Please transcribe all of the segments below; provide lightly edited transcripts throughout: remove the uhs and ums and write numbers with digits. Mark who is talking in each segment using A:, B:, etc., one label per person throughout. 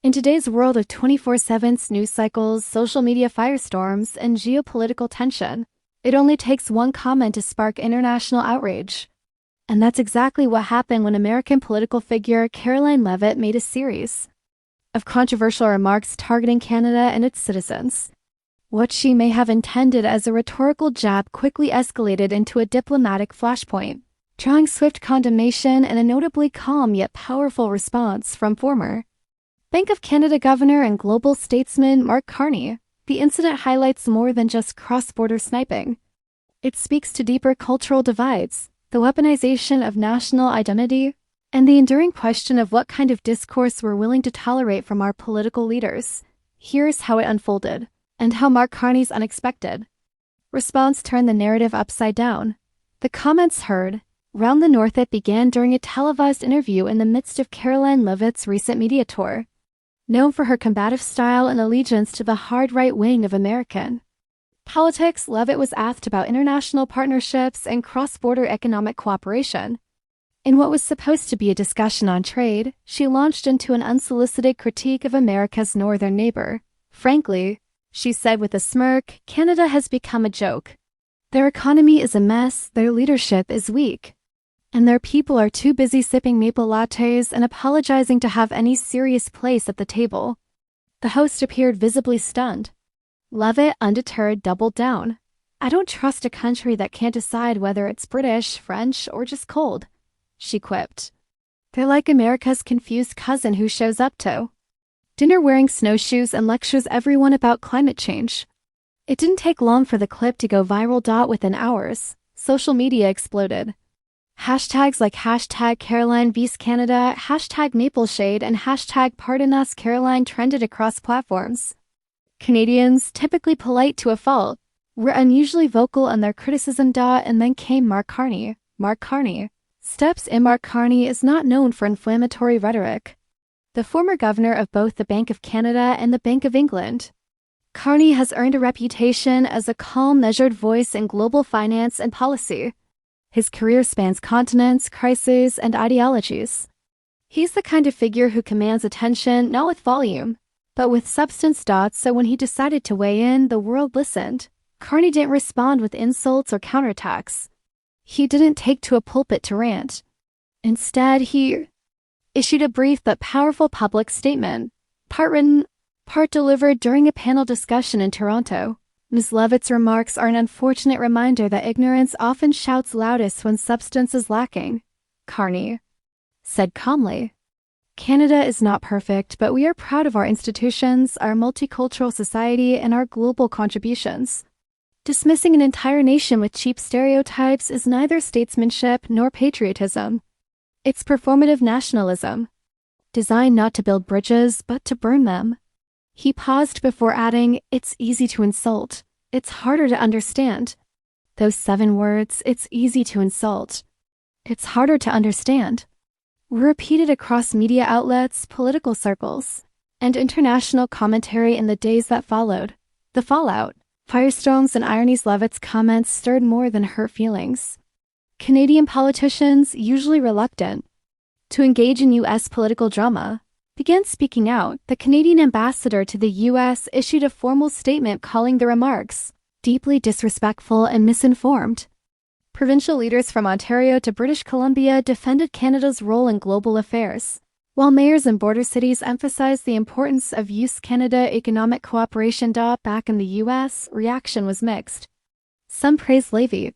A: In today's world of 24/7 news cycles, social media firestorms, and geopolitical tension, it only takes one comment to spark international outrage. And that's exactly what happened when American political figure Karoline Leavitt made a series of controversial remarks targeting Canada and its citizens. What she may have intended as a rhetorical jab quickly escalated into a diplomatic flashpoint, drawing swift condemnation and a notably calm yet powerful response from former Bank of Canada Governor and global statesman Mark Carney. The incident highlights more than just cross-border sniping. It speaks to deeper cultural divides, the weaponization of national identity, and the enduring question of what kind of discourse we're willing to tolerate from our political leaders. Here's how it unfolded, and how Mark Carney's unexpected response turned the narrative upside down. The comments heard round the North it began during a televised interview in the midst of Karoline Leavitt's recent media tour. Known for her combative style and allegiance to the hard right wing of American politics, Leavitt was asked about international partnerships and cross-border economic cooperation. In what was supposed to be a discussion on trade, she launched into an unsolicited critique of America's northern neighbor. Frankly, she said with a smirk, Canada has become a joke. Their economy is a mess, their leadership is weak, and their people are too busy sipping maple lattes and apologizing to have any serious place at the table. The host appeared visibly stunned. Leavitt, undeterred, doubled down. I don't trust a country that can't decide whether it's British, French, or just cold, she quipped. They're like America's confused cousin who shows up to dinner wearing snowshoes and lectures everyone about climate change. It didn't take long for the clip to go viral. Within hours, social media exploded. Hashtags like hashtag Caroline vs Canada, hashtag Mapleshade, and hashtag Pardon Us Caroline trended across platforms. Canadians, typically polite to a fault, were unusually vocal in their criticism. And then came Mark Carney. Mark Carney steps in. Mark Carney is not known for inflammatory rhetoric. The former governor of both the Bank of Canada and the Bank of England, Carney has earned a reputation as a calm, measured voice in global finance and policy. His career spans continents, crises, and ideologies. He's the kind of figure who commands attention not with volume, but with substance. So when he decided to weigh in, the world listened. Carney didn't respond with insults or counterattacks. He didn't take to a pulpit to rant. Instead, he issued a brief but powerful public statement, part written, part delivered during a panel discussion in Toronto. Ms. Leavitt's remarks are an unfortunate reminder that ignorance often shouts loudest when substance is lacking. Carney said calmly, Canada is not perfect, but we are proud of our institutions, our multicultural society, and our global contributions. Dismissing an entire nation with cheap stereotypes is neither statesmanship nor patriotism. It's performative nationalism, designed not to build bridges, but to burn them. He paused before adding, it's easy to insult. It's harder to understand. Those 7 words, it's easy to insult. It's harder to understand, were repeated across media outlets, political circles, and international commentary in the days that followed. The fallout, firestorms, and ironies. Leavitt's comments stirred more than hurt feelings. Canadian politicians, usually reluctant to engage in U.S. political drama, began speaking out. The Canadian ambassador to the U.S. issued a formal statement calling the remarks deeply disrespectful and misinformed. Provincial leaders from Ontario to British Columbia defended Canada's role in global affairs, while mayors in border cities emphasized the importance of US-Canada economic cooperation. Back in the U.S., reaction was mixed. Some praised Leavitt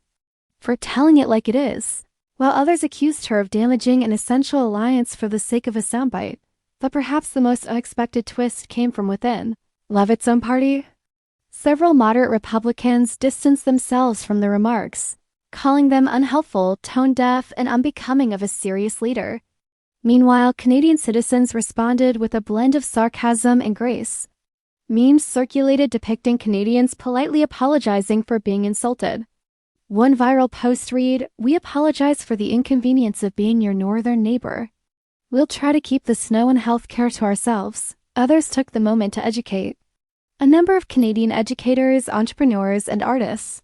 A: for telling it like it is, while others accused her of damaging an essential alliance for the sake of a soundbite. But perhaps the most unexpected twist came from within Leavitt's own party. Several moderate Republicans distanced themselves from the remarks, calling them unhelpful, tone-deaf, and unbecoming of a serious leader. Meanwhile, Canadian citizens responded with a blend of sarcasm and grace. Memes circulated depicting Canadians politely apologizing for being insulted. One viral post read, "We apologize for the inconvenience of being your northern neighbor. We'll try to keep the snow and healthcare to ourselves." Others took the moment to educate. A number of Canadian educators, entrepreneurs, and artists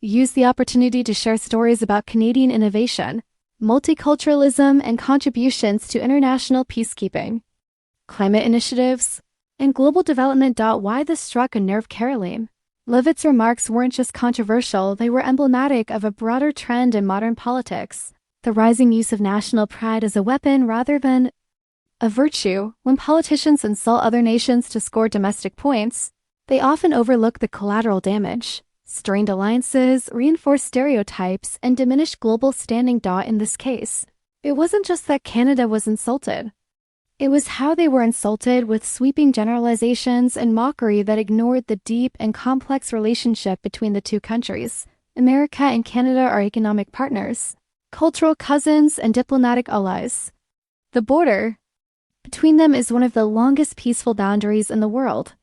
A: used the opportunity to share stories about Canadian innovation, multiculturalism, and contributions to international peacekeeping. climate initiatives, and global development. Why this struck a nerve Caroline. Leavitt's remarks weren't just controversial, they were emblematic of a broader trend in modern politics, the rising use of national pride as a weapon rather than a virtue. When politicians insult other nations to score domestic points, they often overlook the collateral damage, strained alliances, reinforced stereotypes, and diminished global standing. In this case, it wasn't just that Canada was insulted. It was how they were insulted, with sweeping generalizations and mockery that ignored the deep and complex relationship between the two countries. America and Canada are economic partners, cultural cousins, and diplomatic allies. The border between them is one of the longest peaceful boundaries in the world.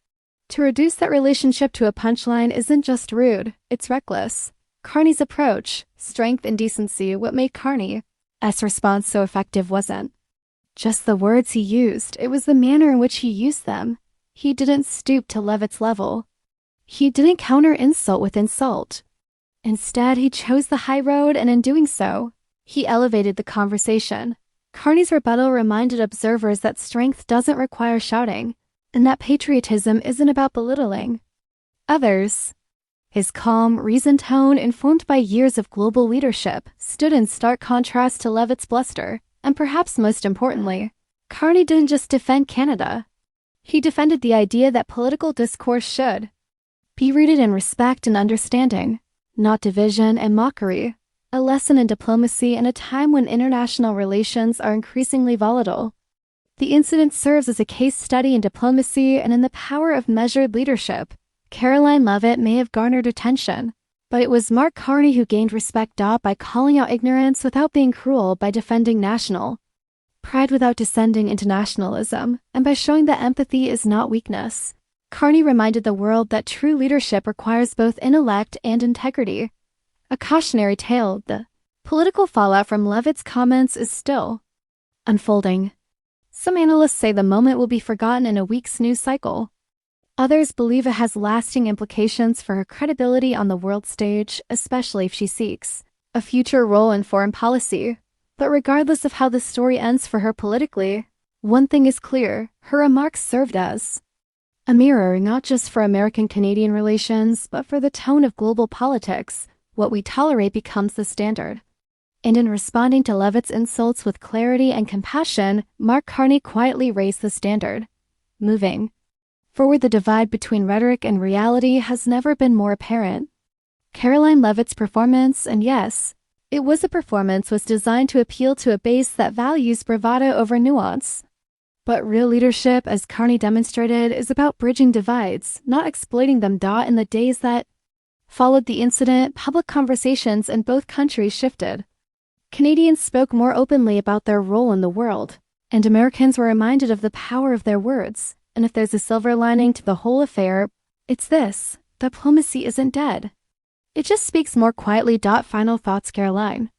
A: To reduce that relationship to a punchline isn't just rude, it's reckless. Carney's approach, strength and decency, what made Carney's response so effective wasn't just the words he used, it was the manner in which he used them. He didn't stoop to Leavitt's level. He didn't counter insult with insult. Instead, he chose the high road, and in doing so, he elevated the conversation. Carney's rebuttal reminded observers that strength doesn't require shouting, and that patriotism isn't about belittling others. His calm, reasoned tone, informed by years of global leadership, stood in stark contrast to Leavitt's bluster. And perhaps most importantly, Carney didn't just defend Canada. He defended the idea that political discourse should be rooted in respect and understanding, not division and mockery, a lesson in diplomacy in a time when international relations are increasingly volatile. The incident serves as a case study in diplomacy and in the power of measured leadership. Karoline Leavitt may have garnered attention, but it was Mark Carney who gained respect by calling out ignorance without being cruel, by defending national pride without descending into nationalism, and by showing that empathy is not weakness. Carney reminded the world that true leadership requires both intellect and integrity. A cautionary tale, the political fallout from Leavitt's comments is still unfolding. Some analysts say the moment will be forgotten in a week's news cycle. Others believe it has lasting implications for her credibility on the world stage, especially if she seeks a future role in foreign policy. But regardless of how the story ends for her politically, one thing is clear: her remarks served as a mirror not just for American-Canadian relations, but for the tone of global politics. What we tolerate becomes the standard. And in responding to Leavitt's insults with clarity and compassion, Mark Carney quietly raised the standard. Moving forward, the divide between rhetoric and reality has never been more apparent. Karoline Leavitt's performance, and yes, it was a performance, was designed to appeal to a base that values bravado over nuance. But real leadership, as Carney demonstrated, is about bridging divides, not exploiting them. In the days that followed the incident, public conversations in both countries shifted. Canadians spoke more openly about their role in the world, and Americans were reminded of the power of their words. And if there's a silver lining to the whole affair, it's this: diplomacy isn't dead. It just speaks more quietly. Final thoughts, Caroline.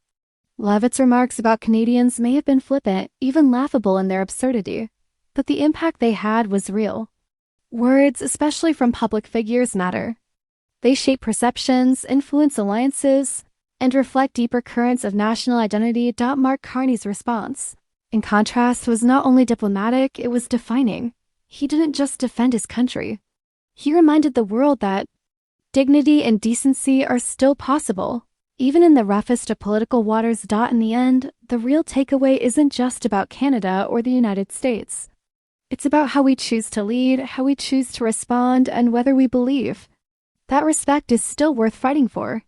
A: Leavitt's remarks about Canadians may have been flippant, even laughable in their absurdity, but the impact they had was real. Words, especially from public figures, matter. They shape perceptions, influence alliances, and reflect deeper currents of national identity. Mark Carney's response, in contrast, was not only diplomatic, it was defining. He didn't just defend his country. He reminded the world that dignity and decency are still possible, even in the roughest of political waters. In the end, the real takeaway isn't just about Canada or the United States. It's about how we choose to lead, how we choose to respond, and whether we believe that respect is still worth fighting for.